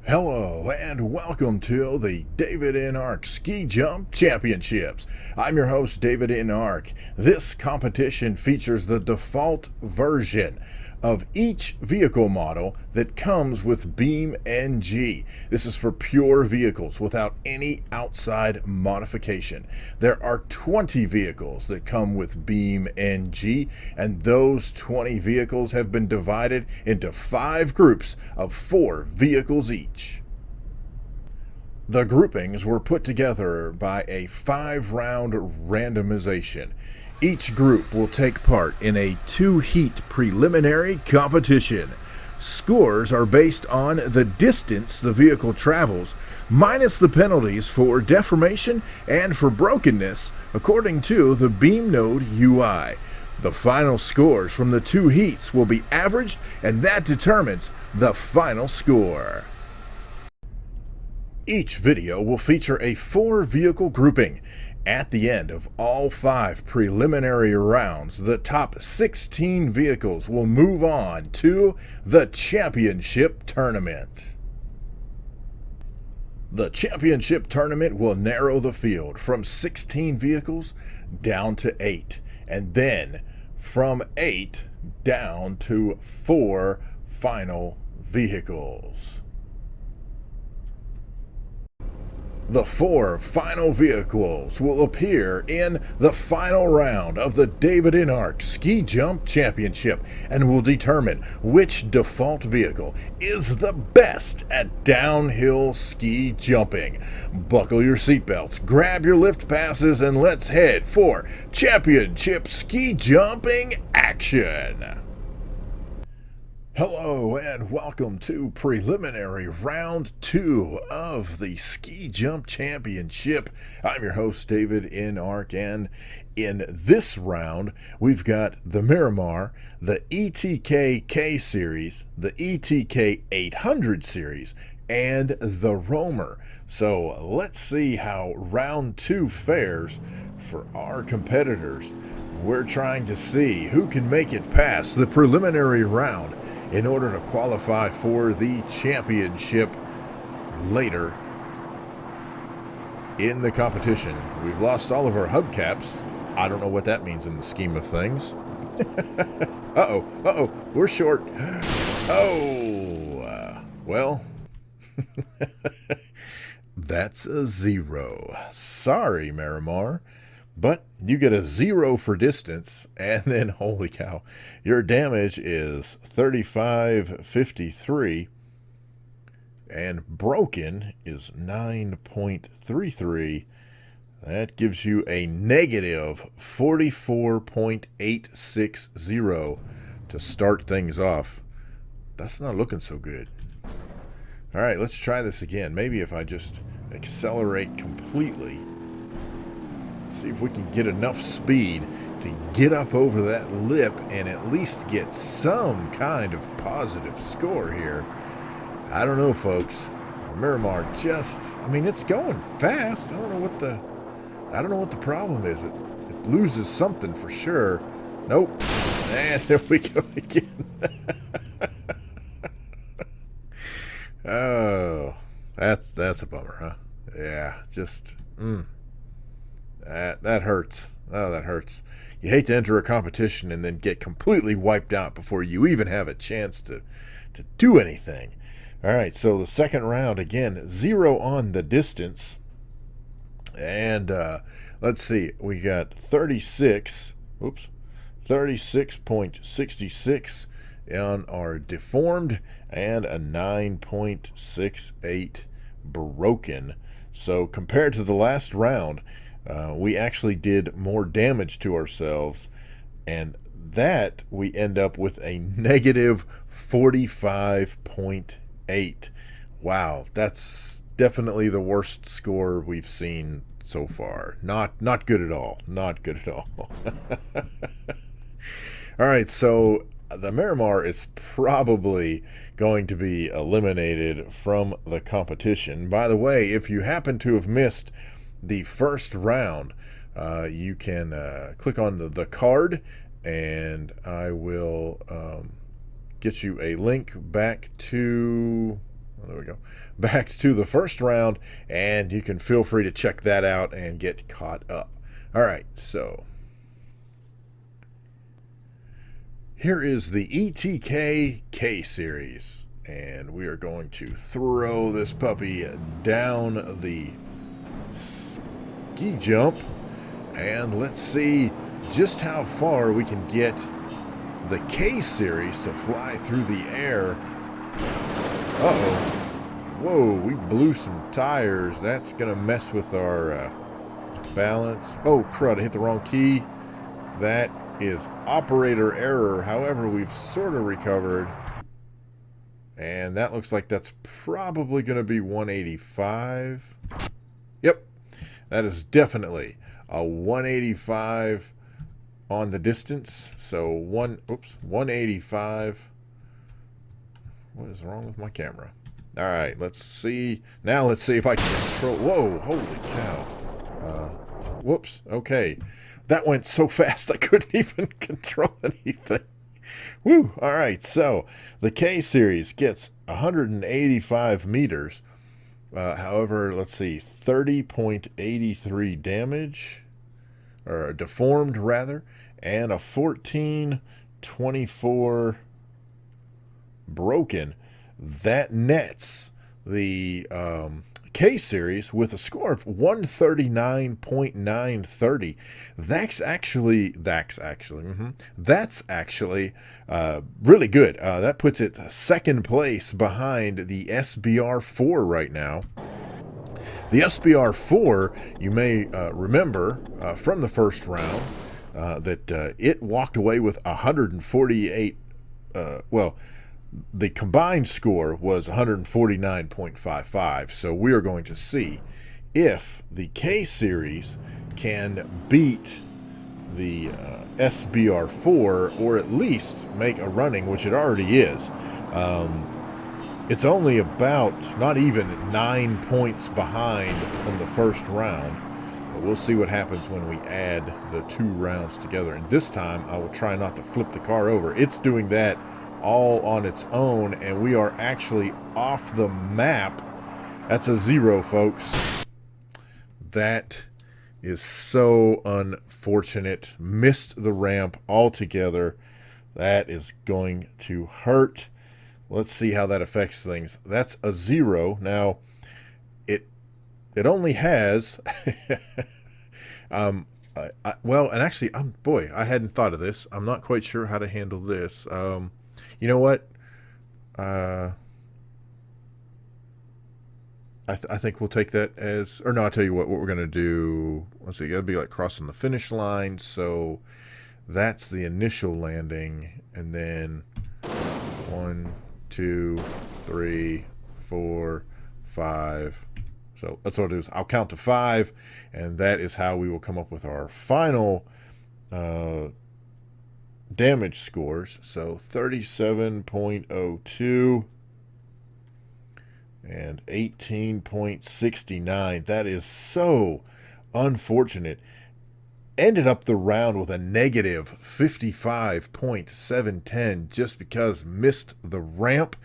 Hello and welcome to the Davidinark Ski Jump Championships. I'm your host, Davidinark. This competition features the default version of each vehicle model that comes with BeamNG. This is for pure vehicles without any outside modification. There are 20 vehicles that come with BeamNG, and those 20 vehicles have been divided into 5 groups of 4 vehicles each. The groupings were put together by a 5-round randomization. Each group will take part in a 2-heat preliminary competition. Scores are based on the distance the vehicle travels, minus the penalties for deformation and for brokenness, according to the BeamNode UI. The final scores from the 2 heats will be averaged, and that determines the final score. Each video will feature a 4-vehicle grouping. At the end of all 5 preliminary rounds, the top 16 vehicles will move on to the championship tournament. The championship tournament will narrow the field from 16 vehicles down to 8, and then from 8 down to 4 final vehicles. The 4 final vehicles will appear in the final round of the Davidinark Ski Jump Championship and will determine which default vehicle is the best at downhill ski jumping. Buckle your seatbelts, grab your lift passes, and let's head for championship ski jumping action. Hello and welcome to preliminary round 2 of the Ski Jump Championship. I'm your host, Davidinark, and in this round we've got the Miramar, the ETK K-Series, the ETK 800 series, and the Roamer. So let's see how round 2 fares for our competitors. We're trying to see who can make it past the preliminary round in order to qualify for the championship later in the competition. We've lost all of our hubcaps. I don't know what that means in the scheme of things. Uh-oh, we're short. Well, that's a 0. Sorry, Miramar. But you get a 0 for distance, and then, holy cow, your damage is 3553, and broken is 9.33. That gives you a negative 44.860 to start things off. That's not looking so good. All right, let's try this again. Maybe if I just accelerate completely. See if we can get enough speed to get up over that lip and at least get some kind of positive score here. I don't know, folks. Miramar it's going fast. I don't know what the problem is. It loses something for sure. Nope. And there we go again. Oh, that's a bummer, huh? Yeah, just That hurts. Oh, that hurts. You hate to enter a competition and then get completely wiped out before you even have a chance to do anything. All right, so the second round, again, 0 on the distance. And let's see, we got 36.66 on our deformed and a 9.68 broken. So compared to the last round, we actually did more damage to ourselves, and that we end up with a negative 45.8. Wow, that's definitely the worst score we've seen so far. Not good at all. Not good at all. All right, so the Miramar is probably going to be eliminated from the competition. By the way, if you happen to have missed the first round, you can click on the card, and I will get you a link back to well, there we go. Back to the first round, and you can feel free to check that out and get caught up. All right, so here is the ETK K-Series, and we are going to throw this puppy down the ski jump, and let's see just how far we can get the K-Series to fly through the air. Uh-oh. Whoa, we blew some tires. That's going to mess with our balance. Oh, crud, I hit the wrong key. That is operator error. However, we've sort of recovered. And that looks like that's probably going to be 185. Yep, that is definitely a 185 on the distance. So 185. What is wrong with my camera? All right, let's see. Now let's see if I can control. Whoa, holy cow. Whoops, okay. That went so fast I couldn't even control anything. Woo, all right, so the K-Series gets 185 meters. However, let's see, 30.83 damage, or deformed rather, and a 14.24 broken. That nets the K-Series with a score of 139.930. That's actually really good. That puts it second place behind the SBR4 right now. The SBR4, you may remember from the first round that it walked away with 148. The combined score was 149.55, so we are going to see if the K-Series can beat the SBR4, or at least make a running, which it already is. It's only about not even 9 points behind from the first round. But we'll see what happens when we add the 2 rounds together. And this time, I will try not to flip the car over. It's doing that all on its own, and we are actually off the map. That's a 0, folks. That is so unfortunate. Missed the ramp altogether. That is going to hurt. Let's see how that affects things. That's a 0. Now, it only has well, and actually, boy, I hadn't thought of this. I'm not quite sure how to handle this. You know what? I think we'll take that as, or no, I'll tell you what we're going to do. Let's see, you got to be like crossing the finish line. So that's the initial landing. And then 1, 2, 3, 4, 5. So that's what I'll do is I'll count to 5. And that is how we will come up with our final damage scores. So 37.02 and 18.69. That is so unfortunate. Ended up the round with a negative 55.710 just because missed the ramp.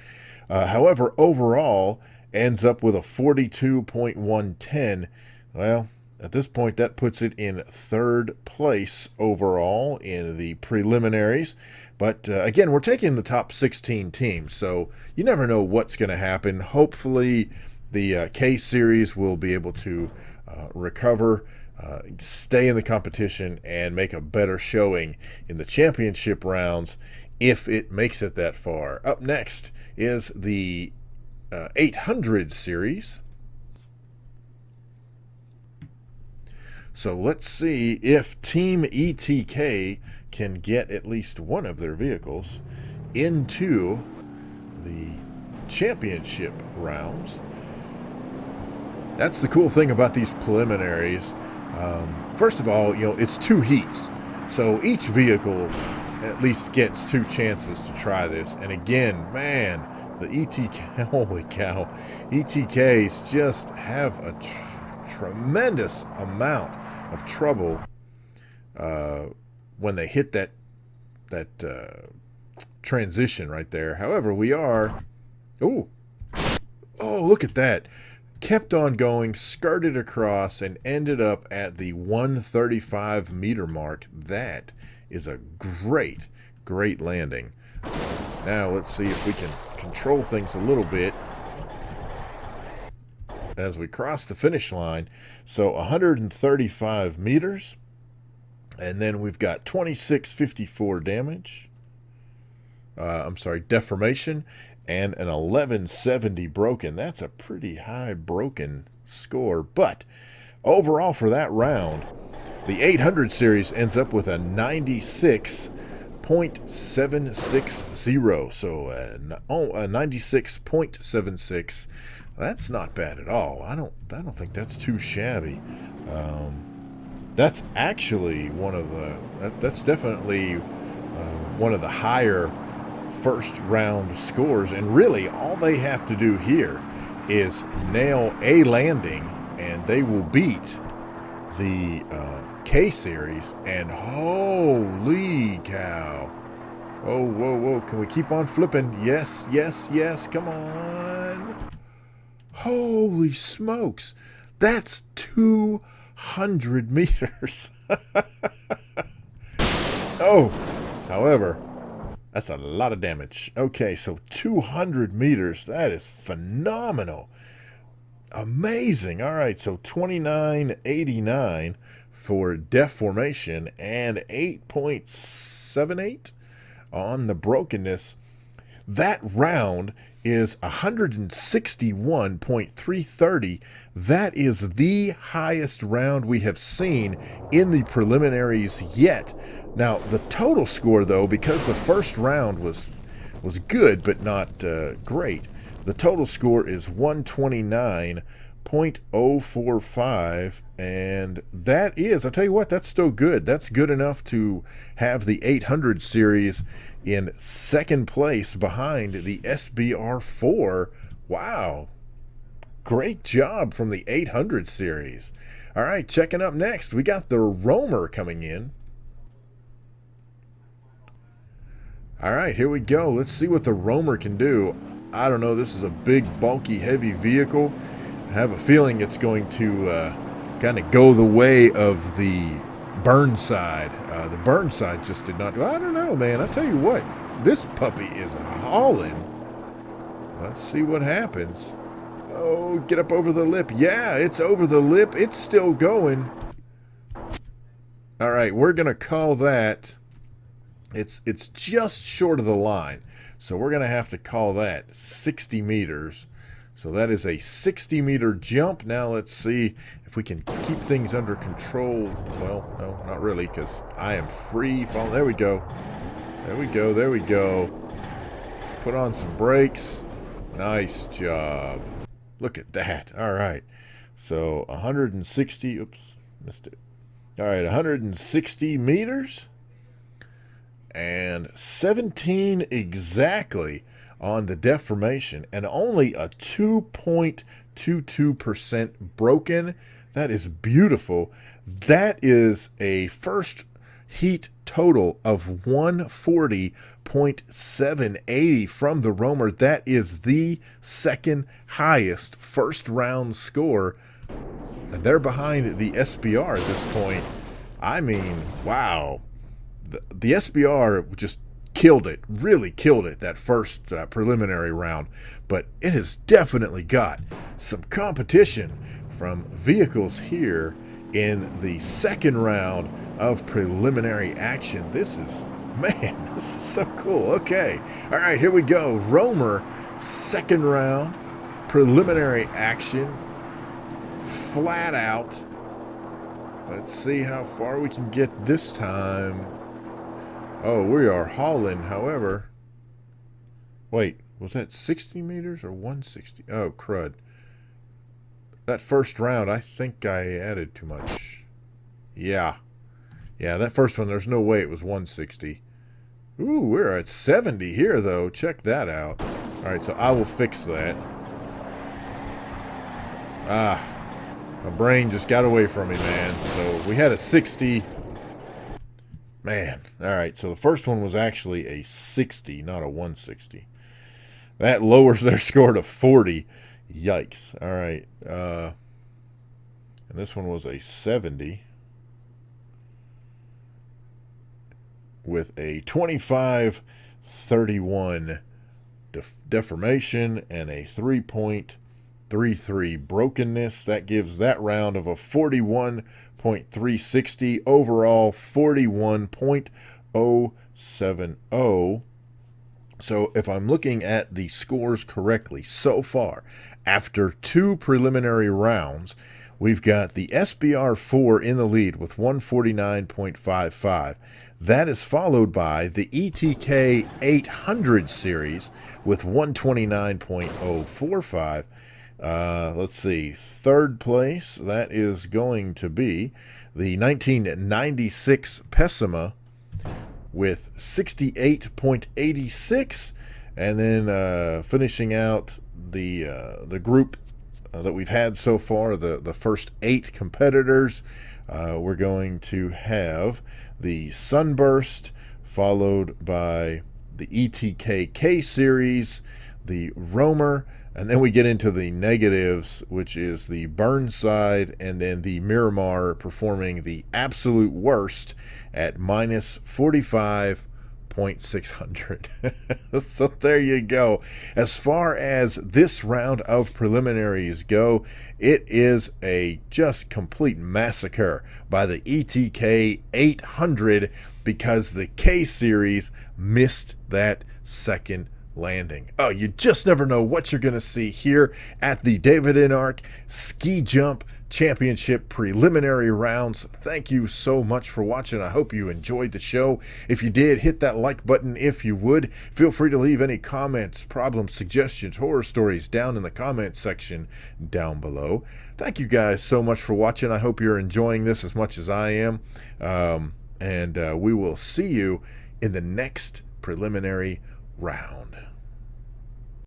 However, overall ends up with a 42.110. Well, at this point, that puts it in 3rd place overall in the preliminaries. But again, we're taking the top 16 teams, so you never know what's going to happen. Hopefully, the K-Series will be able to recover, stay in the competition, and make a better showing in the championship rounds if it makes it that far. Up next is the 800 series. So let's see if Team ETK can get at least one of their vehicles into the championship rounds. That's the cool thing about these preliminaries. First of all, it's 2 heats. So each vehicle at least gets 2 chances to try this. And again, man, the ETK, holy cow, ETKs just have a tremendous amount of trouble when they hit that transition right there. However, we are, Oh, look at that. Kept on going, skirted across, and ended up at the 135 meter mark. That is a great, great landing. Now let's see if we can control things a little bit as we cross the finish line. So 135 meters, and then we've got 2654 damage. Deformation, and an 1170 broken. That's a pretty high broken score, but overall for that round, the 800 series ends up with a 96.760. So a 96.76. That's not bad at all. I don't think that's too shabby. That's actually that's definitely one of the higher first round scores, and really all they have to do here is nail a landing and they will beat the K-Series. And holy cow, oh, whoa, can we keep on flipping? Yes, come on. Holy smokes, that's 200 meters. Oh, however, that's a lot of damage. Okay, so 200 meters. That is phenomenal. Amazing. All right, so 2989 for deformation and 8.78 on the brokenness. That round is 161.330. That is the highest round we have seen in the preliminaries yet. Now, the total score, though, because the first round was good but not great, the total score is 129.045, and that is, I'll tell you what, that's still good. That's good enough to have the 800 series in second place behind the SBR4. Wow. Great job from the 800 series. All right, checking up next, we got the Roamer coming in. All right, here we go. Let's see what the Roamer can do. I don't know. This is a big, bulky, heavy vehicle. I have a feeling it's going to kind of go the way of the Burnside. The Burnside just did not do. I don't know, man. I tell you what, this puppy is hauling. Let's see what happens. Oh, get up over the lip. Yeah, it's over the lip. It's still going. All right, we're going to call that. It's just short of the line. So we're going to have to call that 60 meters. So that is a 60-meter jump. Now let's see if we can keep things under control. Well, no, not really, because I am free fall. There we go. There we go. There we go. Put on some brakes. Nice job. Look at that. All right. So 160. Oops, missed it. All right, 160 meters. And 17 exactly on the deformation, and only a 2.22% broken. That is beautiful. That is a first heat total of 140.780 from the Roamer. That is the second highest first round score, and they're behind the SBR at this point. I mean, wow. The SBR just killed it, really killed it, that first preliminary round. But it has definitely got some competition from vehicles here in the second round of preliminary action. This is, man, this is so cool. Okay, all right, here we go. Roamer, second round, preliminary action, flat out. Let's see how far we can get this time. Oh, we are hauling, however. Wait, was that 60 meters or 160? Oh, crud. That first round, I think I added too much. Yeah. Yeah, that first one, there's no way it was 160. Ooh, we're at 70 here, though. Check that out. All right, so I will fix that. Ah, my brain just got away from me, man. So we had a 60. Man, all right, so the first one was actually a 60, not a 160. That lowers their score to 40. Yikes. All right. And this one was a 70 with a 25-31 deformation and a 3.33 brokenness. That gives that round of a 41.360, overall 41.070. So if I'm looking at the scores correctly so far, after 2 preliminary rounds, we've got the SBR4 in the lead with 149.55. That is followed by the ETK 800 series with 129.045. Let's see, third place, that is going to be the 1996 Pessima with 68.86, and then finishing out the group that we've had so far, the first 8 competitors, we're going to have the Sunburst, followed by the ETK K-Series, the Roamer, and then we get into the negatives, which is the Burnside, and then the Miramar performing the absolute worst at minus 45.600. So there you go. As far as this round of preliminaries go, it is a just complete massacre by the ETK 800 because the K-Series missed that second landing. Oh, you just never know what you're going to see here at the Davidinark Ski Jump Championship preliminary rounds. Thank you so much for watching. I hope you enjoyed the show. If you did, hit that like button if you would. Feel free to leave any comments, problems, suggestions, horror stories down in the comment section down below. Thank you guys so much for watching. I hope you're enjoying this as much as I am. And we will see you in the next preliminary round.